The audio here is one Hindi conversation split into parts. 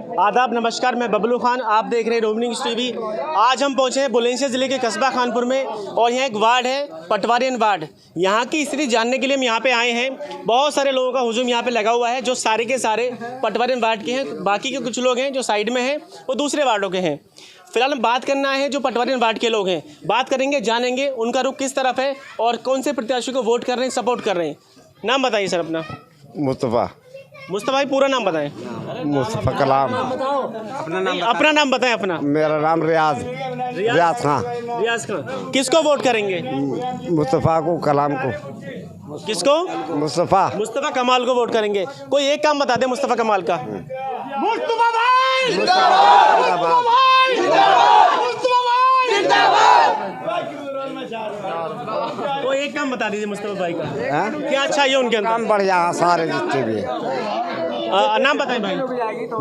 आदाब, नमस्कार। मैं बबलू खान, आप देख रहे हैं रोमिंग न्यूज़ टीवी। आज हम पहुंचे हैं बुलंदशहर ज़िले के कस्बा खानपुर में और यहाँ एक वार्ड है पटवारियन वार्ड। यहाँ की स्थिति जानने के लिए हम यहाँ पे आए हैं। बहुत सारे लोगों का हुजूम यहाँ पे लगा हुआ है जो सारे के सारे पटवारियन वार्ड के हैं। बाकी के कुछ लोग हैं जो साइड में हैं वो दूसरे वार्डों के हैं। फिलहाल हम बात करना है जो पटवारियन वार्ड के लोग हैं, बात करेंगे, जानेंगे उनका रुख किस तरफ है और कौन से प्रत्याशी को वोट कर रहे हैं, सपोर्ट कर रहे हैं। नाम बताइए सर अपना। मुस्तफ़ा भाई पूरा नाम बताएं। मुस्तफ़ा कलाम। अपना नाम बताएं। अपना। मेरा नाम रियाज खान। रियाज खान। किसको वोट करेंगे? मुस्तफ़ा को, कलाम को। किसको? मुस्तफ़ा कमाल को वोट करेंगे। कोई एक काम बता दे मुस्तफ़ा कमाल का। मुस्तफ़ा भाई कोई एक काम बता दीजिए मुस्तफ़ा भाई का। क्या अच्छा है उनके अंदर? काम बढ़िया सारे जितने भी नाम बताएं भाई।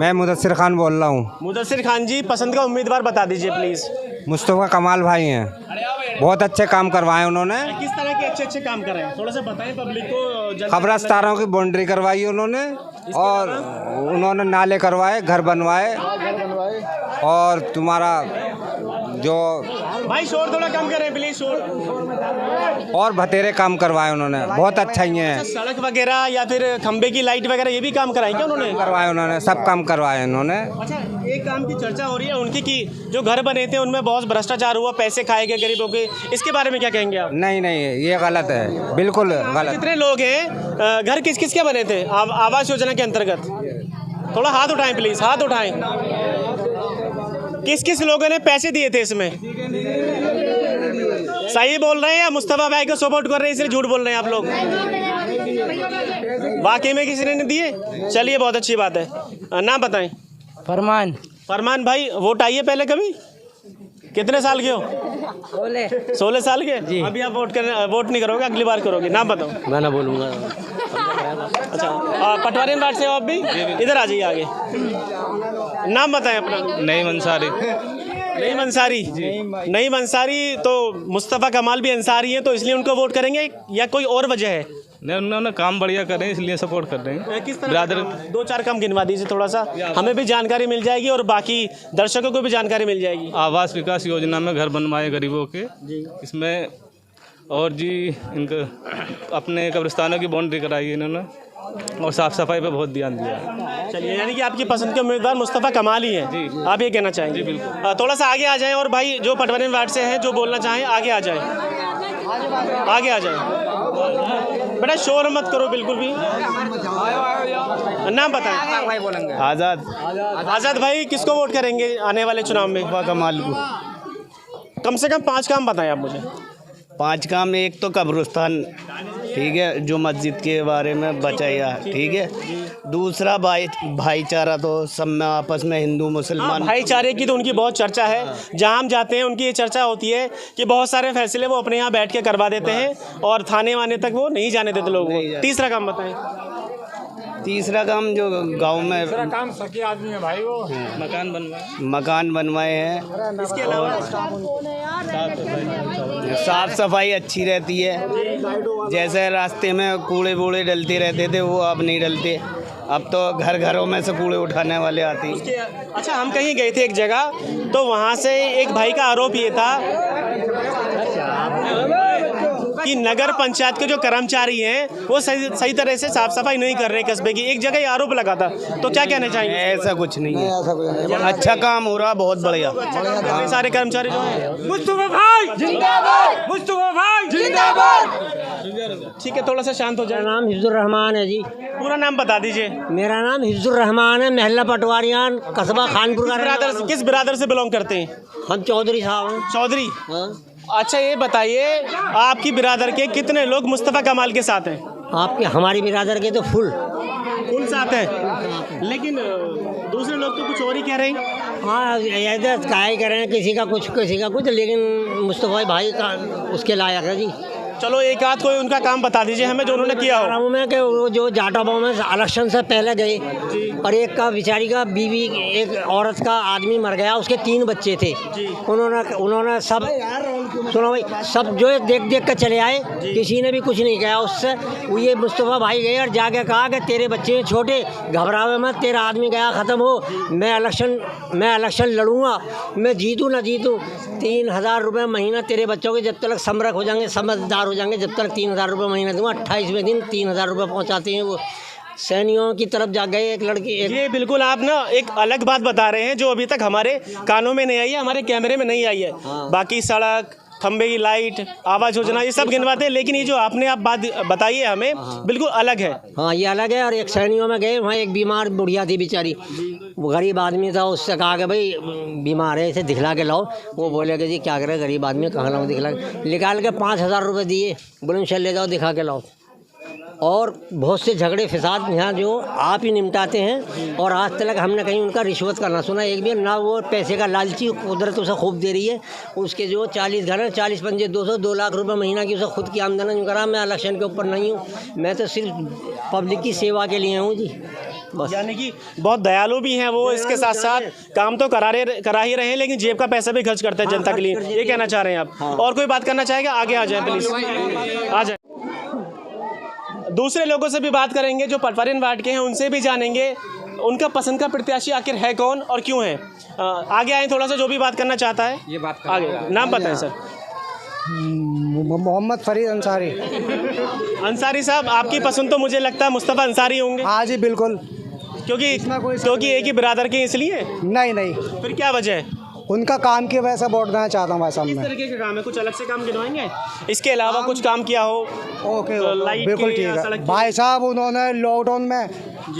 मैं मुदस्सिर खान बोल रहा हूँ। मुदस्सिर खान जी, पसंद का उम्मीदवार बता दीजिए प्लीज़। मुस्तफ़ा कमाल भाई हैं, बहुत अच्छे काम करवाए उन्होंने। किस तरह के अच्छे काम कर रहे हैं, थोड़ा सा बताएं पब्लिक को। खबरस्तारों की बाउंड्री करवाई उन्होंने और उन्होंने नाले करवाए, घर बनवाए और तुम्हारा जो भाई शोर थोड़ा कम करें प्लीज, शोर। और बतेरे काम करवाए उन्होंने, बहुत अच्छा ही है। सड़क वगैरह या फिर खंबे की लाइट वगैरह ये भी काम कराएं क्या उन्होंने? करवाए उन्होंने, सब काम करवाए उन्होंने। अच्छा, एक काम की चर्चा हो रही है उनकी कि जो घर बने थे उनमें बहुत भ्रष्टाचार हुआ, पैसे खाए गए गरीबों के, इसके बारे में क्या कहेंगे आप? नहीं, ये गलत है, बिल्कुल गलत। कितने लोग हैं, घर किस किस के बने थे आवास योजना के अंतर्गत? थोड़ा हाथ उठाएं प्लीज, हाथ उठाएं। किस किस लोगों ने पैसे दिए थे इसमें? सही बोल रहे हैं या मुस्तफ़ा भाई को सपोर्ट कर रहे हैं इसलिए झूठ बोल रहे हैं आप लोग? वाकई में किसी ने नहीं दिए? चलिए, बहुत अच्छी बात है। नाम बताएं। फरमान भाई, वोट आइए पहले कभी? कितने साल के हो? 16 साल के जी। अभी आप वोट नहीं करोगे, अगली बार करोगे। नाम बताओ। मैं ना बोलूँगा। अच्छा, पटवारियन वार्ड से हो आप भी? इधर आ जाइए आगे। नाम बताएं अपना। नईम अंसारी। नईम अंसारी। तो मुस्तफ़ा कमाल भी अंसारी हैं, तो इसलिए उनको वोट करेंगे या कोई और वजह है? नहीं, उन्होंने काम बढ़िया करे इसलिए सपोर्ट कर रहे हैं। किस तरह? ब्रदर 2-4 काम गिनवा दीजिए थोड़ा सा, हमें भी जानकारी मिल जाएगी और बाकी दर्शकों को भी जानकारी मिल जाएगी। आवास विकास योजना में घर बनवाए गरीबों के इसमें, और जी इनका अपने कब्रिस्तानों की बाउंड्री कराई है इन्होंने और साफ़ सफाई पे बहुत ध्यान दिया है। चलिए, यानी कि आपकी पसंद के उम्मीदवार मुस्तफ़ा कमाल ही हैं जी, आप ये कहना चाहेंगे? जी बिल्कुल। थोड़ा सा आगे आ जाएं और भाई जो पटवारियन वार्ड से हैं जो बोलना चाहें आगे आ जाएं, आगे आ जाएं। बेटा शोर मत करो बिल्कुल भी। नाम बताएं। आज़ाद भाई, किसको वोट करेंगे आने वाले चुनाव में? कमाल को। कम से कम 5 काम बताएं आप मुझे। 5 काम। एक तो कब्रिस्तान, ठीक है, जो मस्जिद के बारे में बचाया, ठीक है। दूसरा भाईचारा, तो सब में आपस में हिंदू मुसलमान भाईचारे की तो उनकी बहुत चर्चा है। जहाँ हम जाते हैं उनकी ये चर्चा होती है कि बहुत सारे फैसले वो अपने यहाँ बैठ के करवा देते हैं और थाने वाने तक वो नहीं जाने देते लोगों को। तीसरा काम बताएं। तीसरा काम जो गांव में काम सके आदमी है भाई, वो मकान बनवाए हैं। इसके अलावा साफ सफाई अच्छी रहती है। जैसे रास्ते में कूड़े वूड़े डलते रहते थे वो अब नहीं डलते, अब तो घरों में से कूड़े उठाने वाले आते हैं। अच्छा, हम कहीं गए थे एक जगह, तो वहाँ से एक भाई का आरोप ये था कि नगर पंचायत के जो कर्मचारी हैं वो सही तरह से साफ सफाई नहीं कर रहे कस्बे की। एक जगह ये आरोप लगा था, तो क्या कहना चाहेंगे? ऐसा कुछ नहीं है, अच्छा काम हो रहा, बहुत बढ़िया। सारे कर्मचारी जो हैं। मुस्तफ़ा भाई जिंदाबाद, मुस्तफ़ा भाई जिंदाबाद। ठीक है, थोड़ा सा शांत हो जाए। मेरा नाम हिफ्जुर रहमान है जी। पूरा नाम बता दीजिए। मेरा नाम हिफ्जुर रहमान है, महल्ला पटवारियान, कस्बा खानपुर का। किस बिरादर से बिलोंग करते हैं? हम चौधरी साहब हैं। चौधरी। अच्छा, ये बताइए आपकी बिरादर के कितने लोग मुस्तफ़ा कमाल के साथ हैं? आपके हमारी बिरादर के तो फुल साथ हैं, लेकिन दूसरे लोग तो कुछ और ही कह रहे हैं। हाँ, ऐसे काय कर रहे हैं, किसी का कुछ, लेकिन मुस्तफ़ा भाई का उसके लायक है जी। चलो एक आध कोई उनका काम बता दीजिए हमें जो उन्होंने किया हो। में कि वो जो जाटाबाव में इलेक्शन से पहले गए, और एक का बेचारी का बीवी, एक औरत का आदमी मर गया, उसके 3 बच्चे थे। उन्होंने सब सुनो भाई, सब जो देख देख कर चले आए, किसी ने भी कुछ नहीं कहा उससे। ये मुस्तफ़ा भाई गए और जाके कहा कि तेरे बच्चे छोटे, घबरावे मत, तेरा आदमी गया ख़त्म हो, मैं इलेक्शन लड़ूंगा, मैं जीतूँ ना जीतूँ, 3000 रुपये महीना तेरे बच्चों के जब तक समरख हो जाएंगे, समझदार हो जाएंगे, जब तक 3000 रुपये महीना दूँगा। 28वें दिन 3000 रुपये पहुँचाते हैं वो। सैनियों की तरफ जा गए एक लड़की। ये बिल्कुल आप ना एक अलग बात बता रहे हैं जो अभी तक हमारे कानों में नहीं आई है, हमारे कैमरे में नहीं आई है। बाकी सड़क, खंबे की लाइट, आवास योजना, ये सब गिनवाते हैं, लेकिन ये जो आपने आप बात बताई है हमें, बिल्कुल अलग है। हाँ, ये अलग है। और एक सैनियों में गए, वहाँ एक बीमार बुढ़िया थी बेचारी, वो गरीब आदमी था, उससे कहा कि भाई बीमार है, इसे दिखला के लाओ। वो बोले कि जी क्या करे, गरीब आदमी कहाँ लाऊँ दिखला के। निकाल के 5000 रुपये दिए, बोले चल ले जाओ दिखा के लाओ। और बहुत से झगड़े फसाद यहाँ जो आप ही निपटाते हैं, और आज तक हमने कहीं उनका रिश्वत का ना सुना एक भी ना। वो पैसे का लालची कुदरत उसे खूब दे रही है। उसके जो 40 घर हैं, 40 पंजे 2 लाख रुपए महीना की उसे खुद की आमदनी नहीं करा। मैं इलेक्शन के ऊपर नहीं हूँ, मैं तो सिर्फ पब्लिक की सेवा के लिए हूँ जी, बस। यानी कि बहुत दयालु भी हैं वो, इसके साथ साथ काम तो करा ही रहे हैं, लेकिन जेब का पैसा भी खर्च करते हैं जनता के लिए, ये कहना चाह रहे हैं आप। और कोई बात करना चाहेगा? आगे आ जाए प्लीज़, आ जाए। दूसरे लोगों से भी बात करेंगे जो पटवारी वार्ड के हैं, उनसे भी जानेंगे उनका पसंद का प्रत्याशी आखिर है कौन और क्यों है। आगे आए थोड़ा सा, जो भी बात करना चाहता है ये बात आगे। नाम बताएं सर। मोहम्मद फरीद अंसारी। अंसारी साहब, आपकी पसंद तो मुझे लगता है मुस्तफ़ा अंसारी होंगे। हाँ जी बिल्कुल, क्योंकि एक ही बिरादर के, इसलिए? नहीं, फिर क्या वजह है? उनका काम की वजह से वोट देना चाहता हूँ भाई साहब। किस तरीके का काम है? कुछ अलग से काम गिनवाएंगे? इसके अलावा कुछ काम किया हो? ओके, लाइट बिल्कुल ठीक है भाई साहब। उन्होंने लॉकडाउन में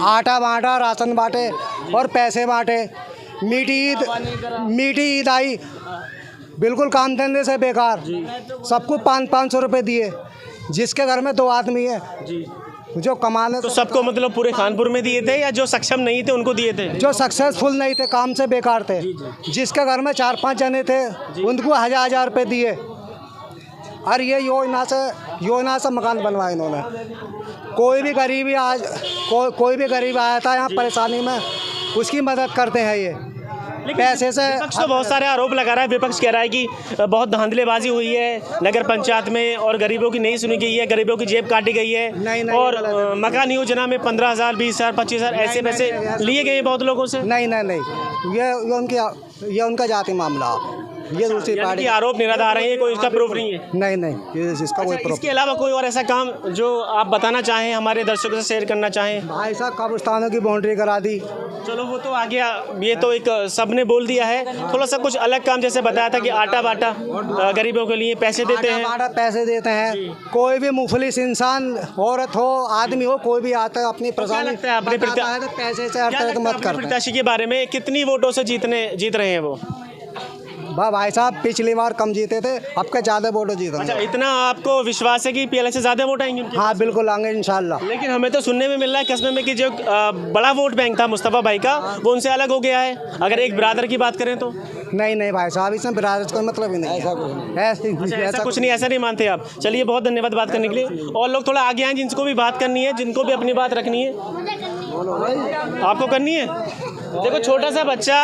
आटा बांटा, राशन बांटे और पैसे बांटे। मीठी ईद आई, बिल्कुल काम धंधे से बेकार, सबको 500 रुपये दिए। जिसके घर में 2 आदमी है जो कमाने, तो सबको मतलब पूरे कानपुर में दिए थे या जो सक्षम नहीं थे उनको दिए थे? जो सक्सेसफुल नहीं थे, काम से बेकार थे, जिसके घर में 4-5 जने थे उनको 1000 रुपये दिए। और ये योजना से मकान बनवाए इन्होंने। कोई भी गरीबी कोई भी गरीब आया था यहाँ परेशानी में, उसकी मदद करते हैं ये पैसे से। विपक्ष तो बहुत सारे आरोप लगा रहा है। विपक्ष कह रहा है कि बहुत धांधलेबाजी हुई है नगर पंचायत में और गरीबों की नहीं सुनी गई है, गरीबों की जेब काटी गई है। नहीं, और मकान योजना में 15,000, 20,000, 25,000 ऐसे पैसे लिए गए बहुत लोगों से। नहीं, ये उनका जाति मामला, ये दूसरी पार्टी आरोप निराधार है, कोई इसका प्रूफ नहीं है। नहीं, इसका कोई प्रूफ। इसके अलावा कोई और ऐसा काम जो आप बताना चाहें, हमारे दर्शकों से शेयर करना चाहें? भाई साहब, कब्रिस्तानों की बाउंड्री करा दी। चलो वो तो आ गया, ये तो एक सबने बोल दिया है। थोड़ा सा कुछ अलग काम जैसे बताया था कि आटा बाटा गरीबों के लिए पैसे देते हैं। पैसे देते हैं। कोई भी मुफलिस इंसान, औरत हो, आदमी हो, कोई भी आता है अपनी परेशानी पैसे से हर तरह की मदद करते हैं। प्रत्याशी के बारे में कितनी वोटों से जीत रहे हैं वो? भाई साहब, पिछली बार कम जीते थे, अब के ज़्यादा वोट जीते। अच्छा, इतना आपको विश्वास है कि पीएलए से ज़्यादा वोट आएंगे? हाँ बिल्कुल आएंगे इंशाल्लाह। लेकिन हमें तो सुनने में मिल रहा है कस्बे में कि जो बड़ा वोट बैंक था मुस्तफ़ा भाई का, वो उनसे अलग हो गया है। अगर एक बिरादर की बात करें तो? नहीं भाई साहब, इसमें बिरादर का मतलब ही नहीं। ऐसा कुछ नहीं, ऐसा नहीं मानते आप? चलिए, बहुत धन्यवाद बात करने के लिए। और लोग थोड़ा आगे आए जिनको भी बात करनी है, जिनको भी अपनी बात रखनी है। आपको करनी है? देखो, छोटा सा बच्चा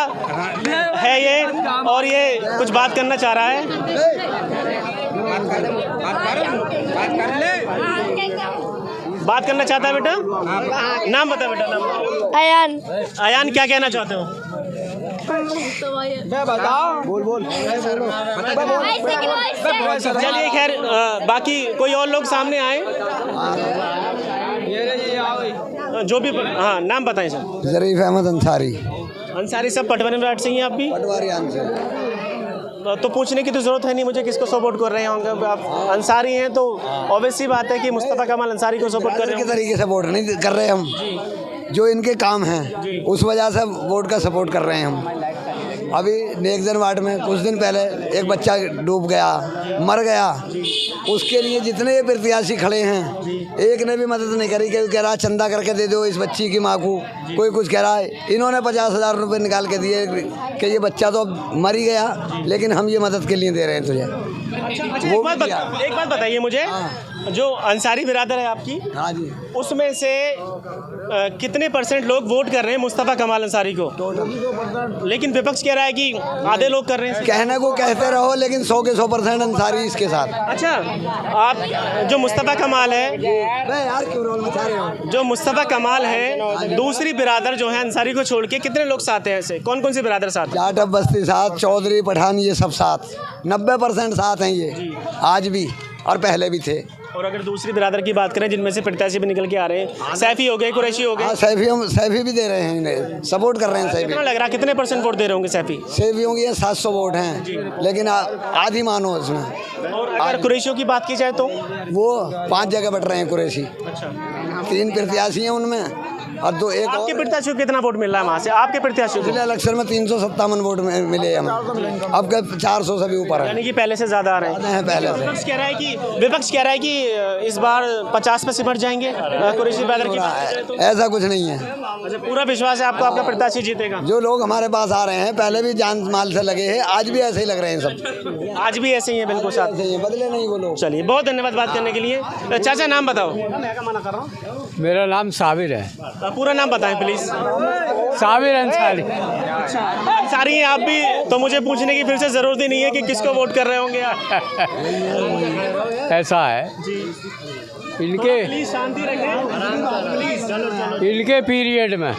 है ये, और ये कुछ बात करना चाह रहा है। बात करना चाहता है बेटा? नाम बता बेटा। नाम? अयान, क्या कहना चाहते हो? मैं बताओ। बोल। चलिए, खैर बाकी कोई और लोग सामने आए जो भी। हाँ, नाम बताएं सर। जरीफ अहमद अंसारी। अंसारी साहब, पटवारी वार्ड से ही हैं आप भी? पटवारी तो पूछने की तो ज़रूरत है नहीं मुझे किसको सपोर्ट कर रहे होंगे। आप अंसारी हैं तो ऑब्वियस सी बात है कि मुस्तफ़ा कमाल अंसारी को सपोर्ट कर रहे हैं। किस तरीके से वोट नहीं कर रहे हम, जो इनके काम हैं उस वजह से वोट का सपोर्ट कर रहे हैं हम। अभी नेकजन वार्ड में कुछ दिन पहले एक बच्चा डूब गया, मर गया, उसके लिए जितने ये प्रत्याशी खड़े हैं एक ने भी मदद नहीं करी। कोई कह रहा चंदा करके दे दो इस बच्ची की माँ को, कोई कुछ कह रहा है। इन्होंने 50,000 रुपये निकाल के दिए कि ये बच्चा तो मर ही गया, लेकिन हम ये मदद के लिए दे रहे हैं तुझे। अच्छा, एक बात बताइए मुझे। जो अंसारी बिरादर है आपकी, हाँ जी, उसमें से कितने परसेंट लोग वोट कर रहे हैं मुस्तफ़ा कमाल अंसारी को? लेकिन विपक्ष कह रहा है कि आधे लोग कर रहे हैं। कहने को कहते रहो, लेकिन 100 के 100% अंसारी इसके साथ। अच्छा, आप जो मुस्तफ़ा कमाल है, यार क्यों रोल मचा रहे हो? जो मुस्तफ़ा कमाल है, दूसरी बिरादर जो है अंसारी को छोड़ के कितने लोग साथ हैं? ऐसे कौन कौन सी बिरादर साथ हैं? जाट बस्ती साथ, चौधरी पठान, ये सब साथ, 90% साथ हैं ये, आज भी और पहले भी थे। और अगर दूसरी बिरादर की बात करें जिनमें से प्रत्याशी भी निकल के आ रहे हैं, सैफी हो गए, कुरैशी हो गए। हाँ, सैफी भी दे रहे हैं इन्हें, सपोर्ट कर रहे हैं। सैफी कितना लग रहा है, कितने परसेंट वोट दे रहे होंगे सैफी? सैफियों की 700 वोट हैं, लेकिन आधी मानो इसमें। और अगर कुरैशियों की बात की जाए तो वो 5 जगह बट रहे हैं कुरैशी। अच्छा, 3 प्रत्याशी हैं उनमें, और 2 एक आपके प्रत्याशियों को कितना वोट मिल रहा है वहाँ से? आपके प्रत्याशियों को? पिछले इलेक्शन में 357 वोट मिले हमें, अब के 400 से भी ऊपर है, यानी कि पहले से ज़्यादा आ रहे हैं। पहले से। विपक्ष कह रहा है कि इस बार 50 पे सिमट जाएंगे कुरैशी बिरादर की बात की जाए तो? ऐसा कुछ नहीं है। अच्छा, पूरा विश्वास है आपको आपका प्रत्याशी जीतेगा? जो लोग हमारे पास आ रहे हैं, पहले भी जान माल से लगे हैं, आज भी ऐसे ही लग रहे हैं सब। आज भी ऐसे ही है, बिल्कुल साथ। बदले नहीं वो लोग। चलिए, बहुत धन्यवाद बात करने के लिए। चाचा नाम बताओ। मेरा नाम साबिर है। पूरा नाम बताएं प्लीज। साबिर अंसारी। अंसारी हैं आप भी, तो मुझे पूछने की फिर से ज़रूरत ही नहीं है कि किसको वोट कर रहे होंगे आप। ऐसा है इनके प्लीज शांति रखें प्लीज। इनके पीरियड में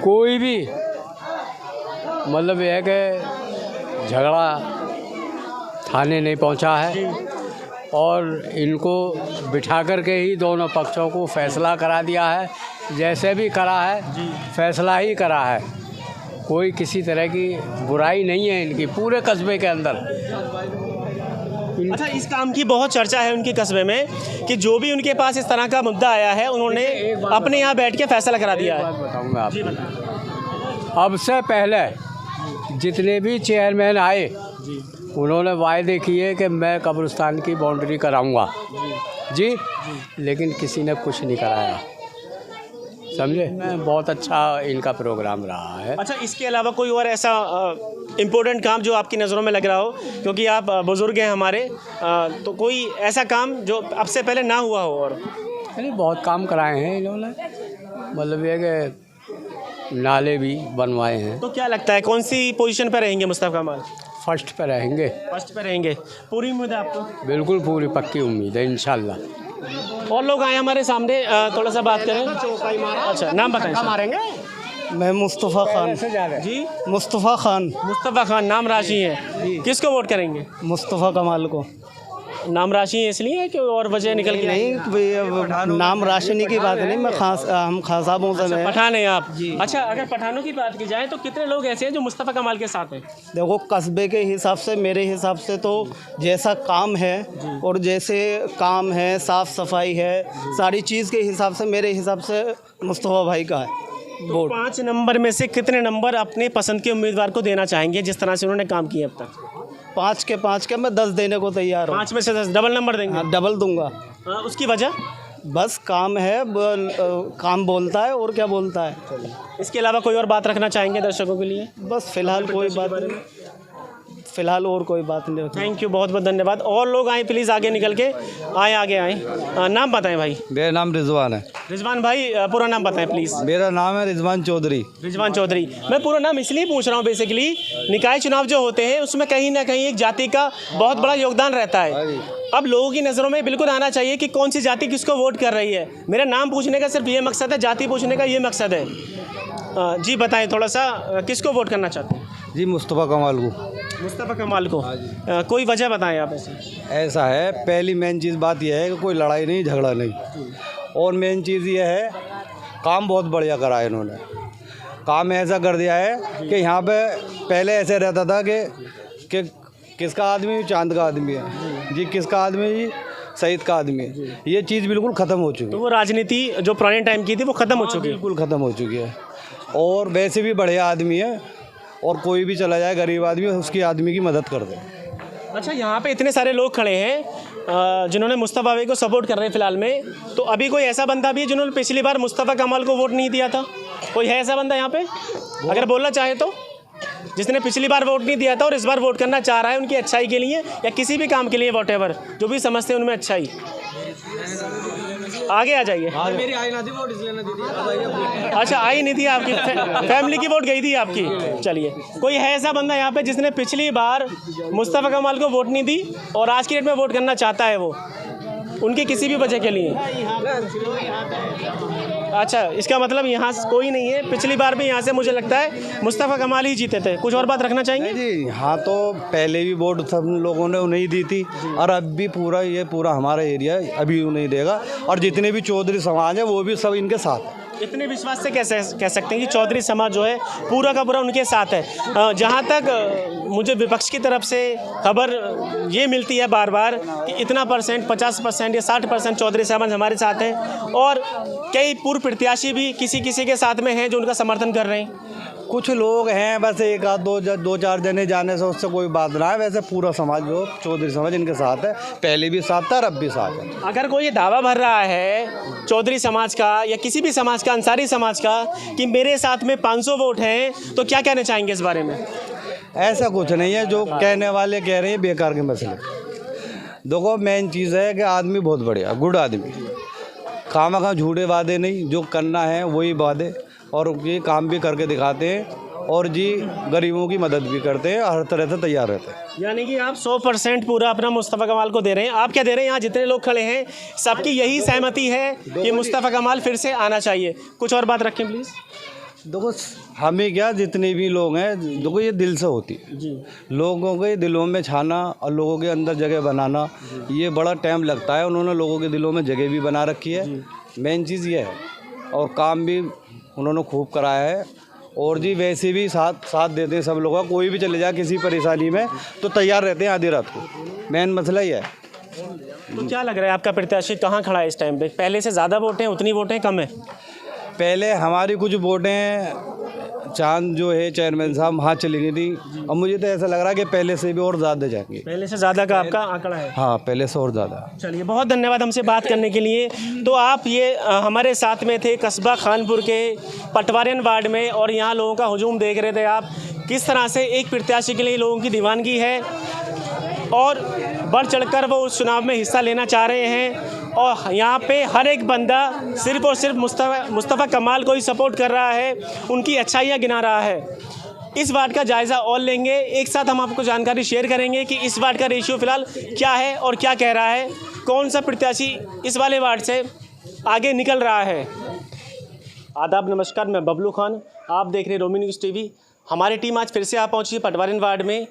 कोई भी मतलब यह है कि झगड़ा थाने नहीं पहुंचा है, और इनको बिठा कर के ही दोनों पक्षों को फैसला करा दिया है। जैसे भी करा है, फैसला ही करा है। कोई किसी तरह की बुराई नहीं है इनकी पूरे कस्बे के अंदर। अच्छा, इस काम की बहुत चर्चा है उनके कस्बे में कि जो भी उनके पास इस तरह का मुद्दा आया है, उन्होंने अपने यहाँ बैठ के फैसला करा दिया है। बताऊँगा आपको, अब से पहले जितने भी चेयरमैन आए, उन्होंने वायदे किए कि मैं कब्रिस्तान की बाउंड्री कराऊंगा जी, लेकिन किसी ने कुछ नहीं कराया, समझे। बहुत अच्छा इनका प्रोग्राम रहा है। अच्छा, इसके अलावा कोई और ऐसा इम्पोर्टेंट काम जो आपकी नज़रों में लग रहा हो, क्योंकि आप बुज़ुर्ग हैं हमारे, तो कोई ऐसा काम जो अब से पहले ना हुआ हो? और नहीं, बहुत काम कराए हैं इन्होंने, मतलब ये कि नाले भी बनवाए हैं। तो क्या लगता है कौन सी पोजीशन पर रहेंगे मुस्तफ़ा कमाल? फर्स्ट पे रहेंगे। फर्स्ट पे रहेंगे, पूरी उम्मीद है आपको? बिल्कुल पूरी पक्की उम्मीद है इंशाल्लाह। और लोग आए हमारे सामने, थोड़ा सा बात करें। अच्छा, नाम बताएं। मारेंगे। मैं मुस्तफ़ा खान जी, मुस्तफ़ा खान मुस्तफ़ा खान नाम राशि है। किसको वोट करेंगे? मुस्तफ़ा कमाल को। नाम राशि है इसलिए कि और वजह निकल के नहीं, नाम राशि की बात नहीं, मैं हम खासा मौसम है। पठान है आप? अच्छा, अगर पठानों की बात की जाए तो कितने लोग ऐसे हैं जो मुस्तफ़ा कमाल के साथ हैं? देखो, कस्बे के हिसाब से, मेरे हिसाब से तो जैसा काम है और जैसे काम है, साफ़ सफाई है, सारी चीज़ के हिसाब से मेरे हिसाब से मुस्तफ़ा भाई का है वोट। 5 नंबर में से कितने नंबर अपने पसंद के उम्मीदवार को देना चाहेंगे जिस तरह से उन्होंने काम किया अब तक? 5 के 5 के मैं 10 देने को तैयार हूँ। 5 में से 10 डबल नंबर देंगे? हाँ, डबल दूंगा। उसकी वजह? बस काम है, काम बोलता है, और क्या बोलता है। इसके अलावा कोई और बात रखना चाहेंगे दर्शकों के लिए? बस फ़िलहाल कोई बात नहीं, फ़िलहाल और कोई बात नहीं। थैंक यू, बहुत बहुत धन्यवाद। और लोग आए प्लीज़, आगे निकल के आए, आगे आए। नाम बताएं भाई। मेरा नाम रिजवान है। रिजवान भाई, पूरा नाम बताएं प्लीज़। मेरा नाम है रिजवान चौधरी। रिजवान चौधरी। मैं पूरा नाम इसलिए पूछ रहा हूँ, बेसिकली निकाय चुनाव जो होते हैं उसमें कहीं ना कहीं एक जाति का बहुत बड़ा योगदान रहता है। अब लोगों की नज़रों में बिल्कुल आना चाहिए कि कौन सी जाति किसको वोट कर रही है। मेरा नाम पूछने का सिर्फ ये मकसद है, जाति पूछने का ये मकसद है। जी बताएं थोड़ा सा, किसको वोट करना चाहते हैं? जी, मुस्तफ़ा कमाल को। मुस्तफ़ा कमाल को। कोई वजह बताएं आप ऐसे? ऐसा है, पहली मेन चीज़ बात यह है कि कोई लड़ाई नहीं, झगड़ा नहीं, और मेन चीज़ यह है काम बहुत बढ़िया करा है इन्होंने। काम ऐसा कर दिया है कि यहाँ पे पहले ऐसे रहता था कि किसका आदमी चांद का आदमी है जी, किसका आदमी जी सईद का आदमी है। ये चीज़ बिल्कुल ख़त्म हो चुकी है। तो वो राजनीति जो पुराने टाइम की थी वो ख़त्म हो चुकी है? बिल्कुल ख़त्म हो चुकी है, और वैसे भी बढ़िया आदमी है, और कोई भी चला जाए गरीब आदमी उसकी आदमी की मदद कर दे। अच्छा, यहाँ पे इतने सारे लोग खड़े हैं जिन्होंने मुस्तफ़ा भाई को सपोर्ट कर रहे हैं फ़िलहाल में, तो अभी कोई ऐसा बंदा भी है जिन्होंने पिछली बार मुस्तफ़ा कमाल को वोट नहीं दिया था? कोई है ऐसा बंदा यहाँ पे, अगर बोलना चाहे तो, जिसने पिछली बार वोट नहीं दिया था और इस बार वोट करना चाह रहा है उनकी अच्छाई के लिए या किसी भी काम के लिए, वॉटेवर जो भी समझते हैं उनमें अच्छाई? आगे आ जाइए। मेरी आई ना थी वोट इसलिए ना दी। अच्छा, आई नहीं थी आपकी, फैमिली की वोट गई थी आपकी। चलिए, कोई है ऐसा बंदा यहाँ पे जिसने पिछली बार मुस्तफ़ा कमाल को वोट नहीं दी और आज की डेट में वोट करना चाहता है वो, उनकी किसी भी वजह के लिए? अच्छा, इसका मतलब यहाँ कोई नहीं है। पिछली बार भी यहाँ से मुझे लगता है मुस्तफ़ा कमाल ही जीते थे। कुछ और बात रखना चाहेंगे? जी हाँ, तो पहले भी वोट सब लोगों ने उन्हें दी थी और अब भी पूरा हमारा एरिया अभी उन्हें देगा और जितने भी चौधरी समाज है वो भी सब इनके साथ है। इतने विश्वास से कैसे कह सकते हैं कि चौधरी समाज जो है पूरा का पूरा उनके साथ है? जहाँ तक मुझे विपक्ष की तरफ से खबर ये मिलती है बार बार कि इतना परसेंट 50% या 60% चौधरी समाज हमारे साथ है और कई पूर्व प्रत्याशी भी किसी किसी के साथ में हैं जो उनका समर्थन कर रहे हैं। कुछ लोग हैं बस, एक आध दो चार जने जाने से उससे कोई बात ना है। वैसे पूरा समाज जो चौधरी समाज इनके साथ है, पहले भी साथ था और अब भी साथ है। अगर कोई ये दावा भर रहा है चौधरी समाज का या किसी भी समाज का, अंसारी समाज का, कि मेरे साथ में 500 वोट हैं, तो क्या कहना चाहेंगे इस बारे में? ऐसा कुछ नहीं है, जो कहने वाले कह रहे हैं बेकार के मसले। देखो, मेन चीज़ है कि आदमी बहुत बढ़िया गुड आदमी, खामखा झूठे वादे नहीं, जो करना है वही वादे, और ये काम भी करके दिखाते हैं और जी गरीबों की मदद भी करते हैं, हर तरह से तैयार रहते हैं। यानी कि आप 100% पूरा अपना मुस्तफ़ा कमाल को दे रहे हैं। आप क्या दे रहे हैं? यहाँ जितने लोग खड़े हैं सबकी यही सहमति है कि मुस्तफ़ा कमाल फिर से आना चाहिए। कुछ और बात रखें प्लीज़। देखो, हमें क्या, जितने भी लोग हैं, देखो ये दिल से होती है जी। लोगों के दिलों में छाना और लोगों के अंदर जगह बनाना, ये बड़ा टाइम लगता है। उन्होंने लोगों के दिलों में जगह भी बना रखी है, मेन चीज़ ये है, और काम भी उन्होंने खूब कराया है। और जी वैसे भी साथ देते हैं सब लोग का, कोई भी चले जाए किसी परेशानी में तो तैयार रहते हैं आधी रात को। मेन मसला ये है। तो क्या लग रहा है आपका प्रत्याशी कहाँ खड़ा है इस टाइम पे? पहले से ज़्यादा वोट हैं, उतनी वोटें कम है? पहले हमारी कुछ वोटें चांद जो है चेयरमैन साहब वहाँ चली गई थी, और मुझे तो ऐसा लग रहा है कि पहले से भी और ज़्यादा जाएंगे। पहले से ज़्यादा का आपका आंकड़ा है? हाँ, पहले से और ज़्यादा। चलिए, बहुत धन्यवाद हमसे बात करने के लिए। तो आप ये हमारे साथ में थे कस्बा खानपुर के पटवारियन वार्ड में, और यहाँ लोगों का हुजूम देख रहे थे आप, किस तरह से एक प्रत्याशी के लिए लोगों की दीवानगी है और बढ़ चढ़कर वो उस चुनाव में हिस्सा लेना चाह रहे हैं। और यहाँ पे हर एक बंदा सिर्फ़ और सिर्फ मुस्तफ़ा कमाल को ही सपोर्ट कर रहा है, उनकी अच्छाइयाँ गिना रहा है। इस वार्ड का जायज़ा और लेंगे, एक साथ हम आपको जानकारी शेयर करेंगे कि इस वार्ड का रेशियो फ़िलहाल क्या है और क्या कह रहा है, कौन सा प्रत्याशी इस वाले वार्ड से आगे निकल रहा है। आदाब, नमस्कार, मैं बबलू खान, आप देख रहे हैं रोमी न्यूज़ टीवी। हमारी टीम आज फिर से आ पहुँची है पटवारिन वार्ड में।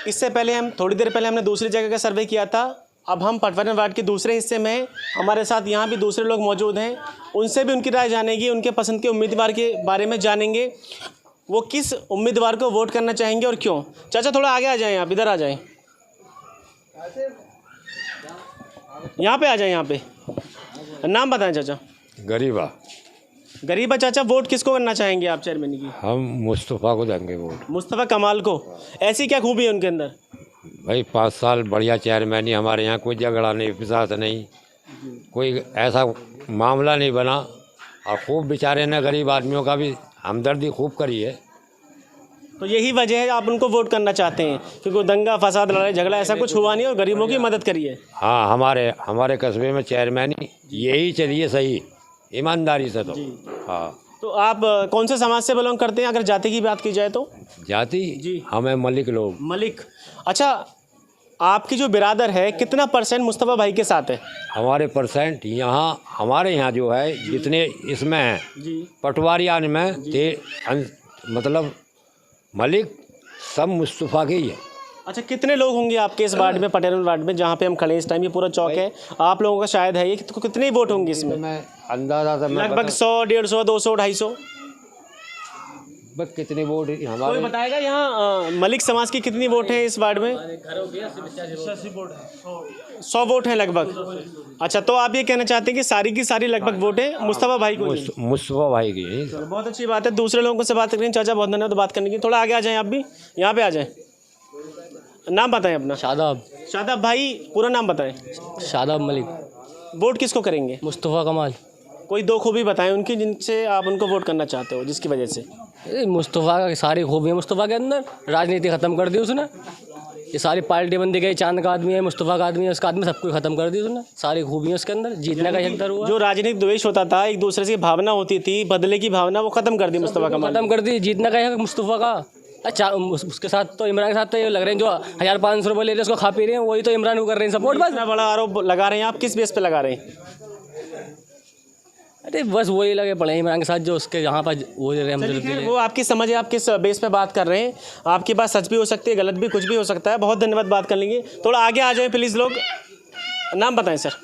इससे पहले थोड़ी देर पहले हमने दूसरी जगह का सर्वे किया था। अब हम पटवारिन वार्ड के दूसरे हिस्से में हैं। हमारे साथ यहाँ भी दूसरे लोग मौजूद हैं, उनसे भी उनकी राय जानेंगे, उनके पसंद के उम्मीदवार के बारे में जानेंगे, वो किस उम्मीदवार को वोट करना चाहेंगे और क्यों। चाचा थोड़ा आगे आ जाएं, आप इधर आ जाएं, यहाँ पे आ जाएं। यहाँ पे नाम बताएं चाचा। गरीबा चाचा, वोट किसको करना चाहेंगे आप चेयरमैन की? हम मुस्तफ़ा को देंगे वोट। मुस्तफ़ा कमाल को? ऐसी क्या खूबी है उनके अंदर? भाई 5 साल बढ़िया चेयरमैन ही, हमारे यहाँ कोई झगड़ा नहीं, फिसाद नहीं, कोई ऐसा मामला नहीं बना, और खूब बेचारे ने गरीब आदमियों का भी हमदर्दी खूब करी है। तो यही वजह है आप उनको वोट करना चाहते हैं, क्योंकि दंगा फसाद लड़ाई झगड़ा ऐसा कुछ हुआ नहीं और गरीबों की मदद करी है। हाँ, हमारे कस्बे में चेयरमैन यही चलिए सही, ईमानदारी से। तो हाँ। तो आप कौन से समाज से बिलोंग करते हैं, अगर जाति की बात की जाए तो? जाति जी, हमें मलिक लोग। मलिक, अच्छा। आपकी जो बिरादर है कितना % मुस्तफ़ा भाई के साथ है? हमारे % यहाँ, हमारे यहाँ जो है जितने इसमें हैं पटवारियान में मतलब मलिक सब मुस्तफ़ा के ही है। अच्छा, कितने लोग होंगे आपके इस वार्ड में, पटेल वार्ड में, जहाँ पे हम खड़े इस टाइम? ये पूरा चौक है, आप लोगों का शायद है ये, तो कितने वोट होंगे इसमें? मैं अंदाजा था लगभग 100, 150, 200, 250। बस कितने वोट हमारे? कोई बताएगा यहाँ मलिक समाज की कितनी वोट है इस वार्ड में? 100 वोट हैं लगभग। अच्छा, तो आप ये कहना चाहते हैं कि सारी की सारी लगभग वोटें मुस्तफ़ा भाई को? मुस्तफ़ा भाई की। बहुत अच्छी बात है। दूसरे लोगों से बात करें। चाचा बहुत धन्यवाद बात करने की। थोड़ा आगे आ जाएं, आप भी यहाँ पे आ जाएं। नाम बताएं अपना। शादाब भाई, पूरा नाम बताएं। शादाब मलिक। वोट किसको करेंगे? मुस्तफ़ा कमाल। कोई 2 खूबी बताएं उनकी जिनसे आप उनको वोट करना चाहते हो, जिसकी वजह से। मुस्तफ़ा का सारी खूबियाँ मुस्तफ़ा के अंदर, राजनीति ख़त्म कर दी उसने, ये सारी पार्टी बंदी गई, चांद का आदमी है, मुस्तफ़ा का आदमी है, उसका आदमी सबको ख़त्म कर दी उसने, सारी खूबियाँ उसके अंदर, जीतने का हकदार हुआ। जो राजनीतिक द्वेष होता था, एक दूसरे से भावना होती थी, बदले की भावना, वो खत्म कर दी मुस्तफ़ा कमाल। ख़त्म कर दी, जीतने का हक मुस्तफ़ा का। अच्छा उसके साथ तो इमरान के साथ तो ये लग रहे हैं जो 1500 रुपये ले रहे हैं उसको खा पी रहे हैं, वही तो इमरान को कर रहे हैं सपोर्ट। बस इतना बड़ा आरोप लगा रहे हैं आप, किस बेस पे लगा रहे हैं? अरे बस वही लगे पड़े हैं इमरान के साथ, जो उसके यहाँ पर वो दे रहे हैं हम। वो आपकी समझ है, आप किस बेस पे बात कर रहे हैं। आपकी बात सच भी हो सकती है, गलत भी, कुछ भी हो सकता है। बहुत धन्यवाद, बात कर लेंगे। थोड़ा आगे आ जाए प्लीज़ लोग। नाम बताएं सर।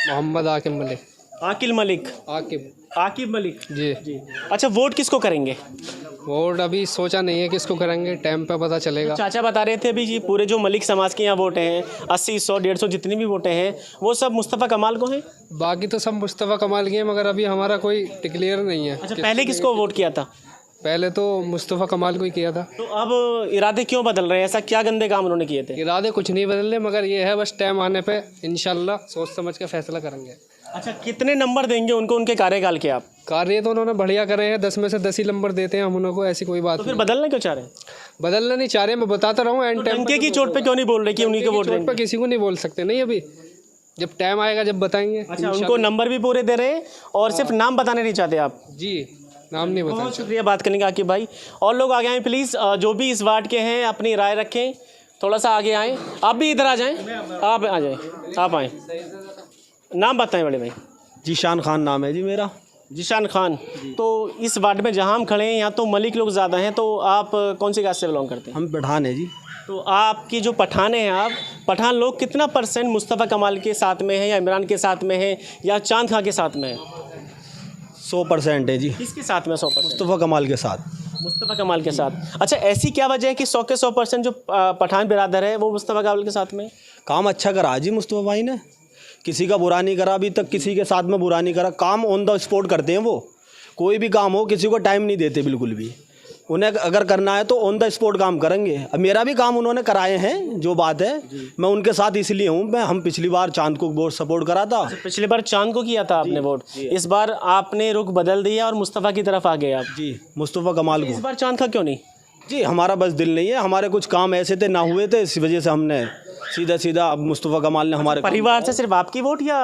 मोहम्मद आकिब मलिक। आकिल मलिक। आकिब मलिक जी। अच्छा, वोट किसको करेंगे? वोट अभी सोचा नहीं है किसको करेंगे, टाइम पे पता चलेगा। चाचा बता रहे थे अभी जी, पूरे जो मलिक समाज के यहाँ वोटे हैं 80, 100, 150 जितनी भी वोटे हैं वो सब मुस्तफ़ा कमाल को हैं। बाकी तो सब मुस्तफ़ा कमाल के हैं, मगर अभी हमारा कोई डिक्लेयर नहीं है। अच्छा, पहले किसको वोट किया था? पहले तो मुस्तफ़ा कमाल को ही किया था। तो अब इरादे क्यों बदल रहे हैं? ऐसा क्या गंदे काम उन्होंने किए थे? इरादे कुछ नहीं बदले, मगर ये है बस टाइम आने पे इंशाल्लाह सोच समझ के फैसला करेंगे। अच्छा, कितने नंबर देंगे उनको उनके कार्यकाल के आप? कार्य तो उन्होंने बढ़िया करे हैं, 10 में से 10 ही नंबर देते हैं हम उनको, ऐसी कोई बात तो फिर बदलना क्यों चाह रहे हैं? बदलना नहीं चाह रहे, मैं बताता रहा हूँ। एंड टाइम डंके की चोट पे क्यों नहीं बोल रहे कि उन्हीं के वोट पर किसी को नहीं बोल सकते, नहीं अभी जब टाइम आएगा जब बताएंगे। अच्छा, उनको नंबर भी पूरे दे रहे हैं और सिर्फ नाम बताने नहीं चाहते आप? जी, नाम नहीं बताना। बहुत शुक्रिया, बात करने का आकिब भाई। और लोग आगे आएँ प्लीज़, जो भी इस वार्ड के हैं अपनी राय रखें, थोड़ा सा आगे आएँ। आप भी इधर आ जाएँ, आप आ जाएँ, आप आएँ। नाम बताएं बड़े भाई। जीशान खान नाम है जी मेरा। जीशान खान। तो इस वार्ड में जहाँ हम खड़े हैं यहाँ तो मलिक लोग ज़्यादा हैं, तो आप कौन सी कास्ट से बिलोंग करते हैं? हम पठान है जी। तो आपकी जो पठाने हैं आप, पठान लोग कितना % मुस्तफ़ा कमाल के साथ में है, या इमरान के साथ में है, या चांद खां के साथ में है? 100% है जी। किसके साथ में 100%? मुस्तफ़ा कमाल के साथ। मुस्तफ़ा कमाल के साथ। अच्छा, ऐसी क्या वजह है कि 100 के 100% जो पठान बिरादर है वो मुस्तफ़ा कमाल के साथ में? काम अच्छा करा जी मुस्तफ़ा भाई ने, किसी का बुरा नहीं करा अभी तक, किसी के साथ में बुरा नहीं करा। काम ऑन द स्पॉट करते हैं वो, कोई भी काम हो किसी को टाइम नहीं देते बिल्कुल भी। उन्हें अगर करना है तो ऑन द स्पॉट काम करेंगे। अब मेरा भी काम उन्होंने कराए हैं, जो बात है मैं उनके साथ इसलिए हूँ। हम पिछली बार चांद को वोट सपोर्ट करा था। पिछली बार चांद को किया था आपने वोट, इस बार आपने रुख बदल दिया और मुस्तफ़ा की तरफ आ गए आप? जी, मुस्तफ़ा कमाल को। इस बार चांद का क्यों नहीं? जी, हमारा बस दिल नहीं है, हमारे कुछ काम ऐसे थे ना हुए थे, इस वजह से हमने सीधा अब मुस्तफ़ा कमाल ने हमारे परिवार से सिर्फ आपकी वोट या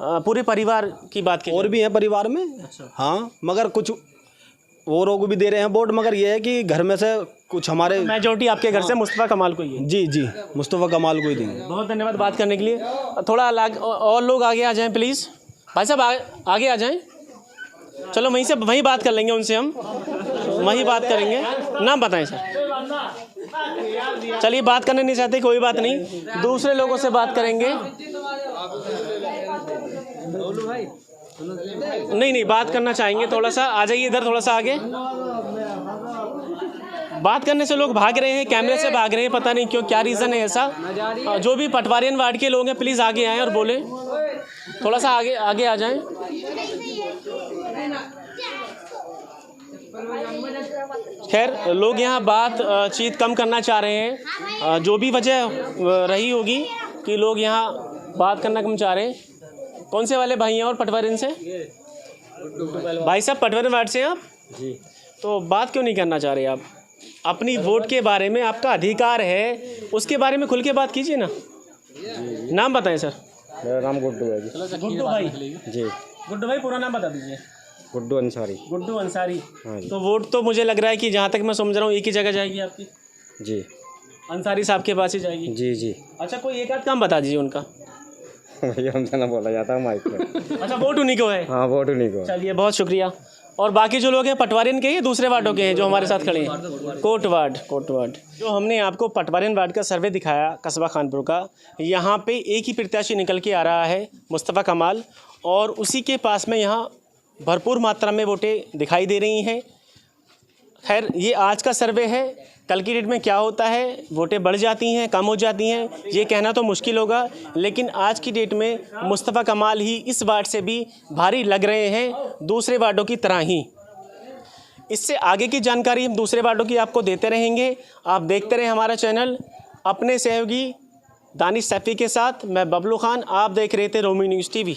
पूरे परिवार की बात की? और भी हैं परिवार में। हाँ, मगर कुछ औरों को भी दे रहे हैं वोट, मगर ये है कि घर में से कुछ हमारे मेजॉरिटी आपके घर से मुस्तफ़ा कमाल को ही है? जी, मुस्तफ़ा कमाल को ही देंगे। बहुत धन्यवाद बात करने के लिए। थोड़ा अलग और लोग आगे आ जाएं प्लीज़। भाई साहब आगे आ जाएं। चलो वहीं बात कर लेंगे उनसे, हम वहीं बात करेंगे। नाम बताएं सर। चलिए, बात करने नहीं चाहते, कोई बात नहीं, दूसरे लोगों से बात करेंगे। नहीं, बात करना चाहेंगे, थोड़ा सा आ जाइए इधर, थोड़ा सा आगे। बात करने से लोग भाग रहे हैं, कैमरे से भाग रहे हैं, पता नहीं क्यों, क्या रीज़न है ऐसा। जो भी पटवारियन वार्ड के लोग हैं प्लीज़ आगे आएँ और बोलें, थोड़ा सा आगे आ जाएं। खैर, लोग यहाँ बातचीत कम करना चाह रहे हैं, जो भी वजह रही होगी कि लोग यहाँ बात करना कम चाह रहे हैं। कौन से वाले भाई हैं और पटवारियन से? भाई साहब पटवारियन वार्ड से हैं आप जी? तो बात क्यों नहीं करना चाह रहे आप? अपनी वोट के बारे में आपका अधिकार है, उसके बारे में खुल के बात कीजिए ना। नाम बताएं सर। मेरा नाम गुड्डू है जी। गुड्डू भाई जी। गुड्डू भाई पूरा नाम बता दीजिए। गुड्डू अंसारी। गुड्डू अंसारी। हाँ जी। तो वोट तो मुझे लग रहा है कि जहाँ तक मैं समझ रहा हूँ एक ही जगह जाएगी आपकी। जी, अंसारी साहब के पास ही जाएगी। जी। अच्छा, कोई एक आध काम बता दीजिए उनका। भैया हमसे ना बोला जाता माइक पे। अच्छा, वोट उन्हीं को है? हाँ, वोट उन्हीं को। चलिए, बहुत शुक्रिया। और बाकी जो लोग हैं पटवारियन के हैं, दूसरे वार्डों के हैं जो हमारे साथ खड़े हैं? Quote word. जो हमने आपको पटवारियन वार्ड का सर्वे दिखाया कस्बा खानपुर का, यहाँ पे एक ही प्रत्याशी निकल के आ रहा है, मुस्तफ़ा कमाल, और उसी के पास में यहाँ भरपूर मात्रा में वोटें दिखाई दे रही हैं। खैर, ये आज का सर्वे है, कल की डेट में क्या होता है, वोटें बढ़ जाती हैं, कम हो जाती हैं, ये कहना तो मुश्किल होगा, लेकिन आज की डेट में मुस्तफ़ा कमाल ही इस वार्ड से भी भारी लग रहे हैं, दूसरे वार्डों की तरह ही। इससे आगे की जानकारी हम दूसरे वार्डों की आपको देते रहेंगे। आप देखते रहें हमारा चैनल। अपने सहयोगी दानिश सैफ़ी के साथ मैं बबलू खान, आप देख रहे थे रोमी न्यूज़ TV।